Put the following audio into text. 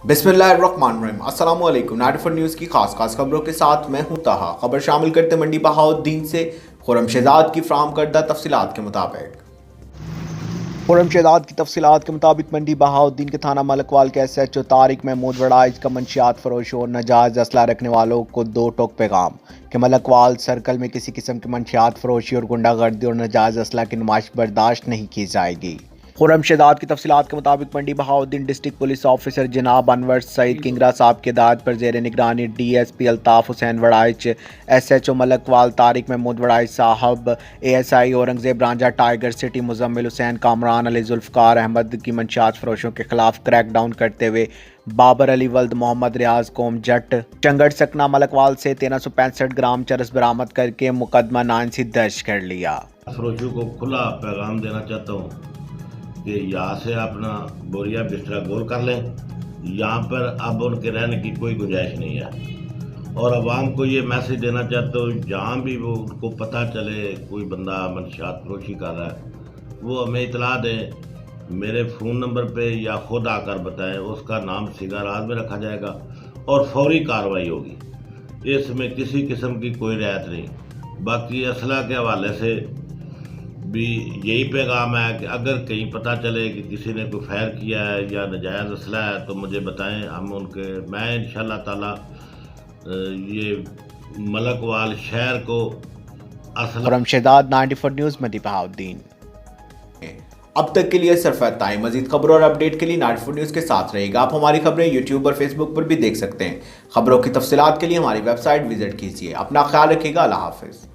बिस्मिल्लाहिर्रहमानिर्रहीम। अस्सलाम वालेकुम। 94 न्यूज़ की खास खबरों के साथ मैं हूं ताहा। खबर शामिल करते मंडी बहाउद्दीन से। खुर्रमशहजाद की फ्राहम करदा तफसीलात के मुताबिक खुर्रमशहजाद की तफसीलात के मुताबिक मंडी बहाउद्दीन के थाना मलकवाल के SHO तारिक महमूद वड़ाइज का मंशियात फरोश और नाजायज असला रखने वालों को 2 टोक पैगाम कि मलकवाल सर्कल में किसी किस्म की मंशियात फरोशी और गुंडागर्दी और नाजायज असला की नुमाइश बर्दाश्त नहीं की जाएगी। खुर्रमशहजाद की तफसीलात के मुताबिक मंडी बहाउद्दीन डिस्ट्रिक्ट पुलिस ऑफिसर जनाब अनवर सईद किंगरा साहब की हिदायत पर जेर निगरानी DSP Altaf Hussain Waraich, SHO Malakwal Tariq Mahmood Waraich Sahab, ASI Aurangzeb Ranjha, tiger city Muzammil Hussain, Kamran Ali, Zulfiqar Ahmed की मंशियात फरोशों के खिलाफ क्रैकडाउन करते हुए बाबर अली वल्द मोहम्मद रियाज कौम जट चंगड़ सकना मलकवाल से 1365 ग्राम चरस बरामद करके मुकदमा 9C दर्ज कर लिया। फरोशियों को खुला पैगाम देना चाहता हूँ कि यहाँ से अपना बोरिया बिस्तरा गोल कर लें। यहाँ पर अब उनके रहने की कोई गुंजाइश नहीं है। और आवाम को ये मैसेज देना चाहता हूँ, जहाँ भी वो उनको पता चले कोई बंदा मंशियात फरोशी कर रहा है, वो हमें इतला दें। मेरे फ़ोन नंबर पे या खुद आकर बताएं, उसका नाम सिगारात में रखा जाएगा और फौरी कार्रवाई होगी। इसमें किसी किस्म की कोई रियायत नहीं। बाकी असला के हवाले से भी यही पैगाम है कि अगर कहीं पता चले कि किसी ने कोई फायर किया है या नाजायज़ असला है तो मुझे बताएं। मैं इंशाल्लाह ताला ये मलकवाल शहर को खुर्रमशहजाद 94 न्यूज़ मंडी बहाउद्दीन। अब तक के लिए सिर्फ इतना ही। मजीद खबरों और अपडेट के लिए 94 न्यूज़ के साथ रहेगा। आप हमारी खबरें YouTube और Facebook पर भी देख सकते हैं। खबरों की तफसीलात के लिए हमारी वेबसाइट विजिट कीजिए। अपना ख्याल रखिएगा। अल्लाह हाफिज़।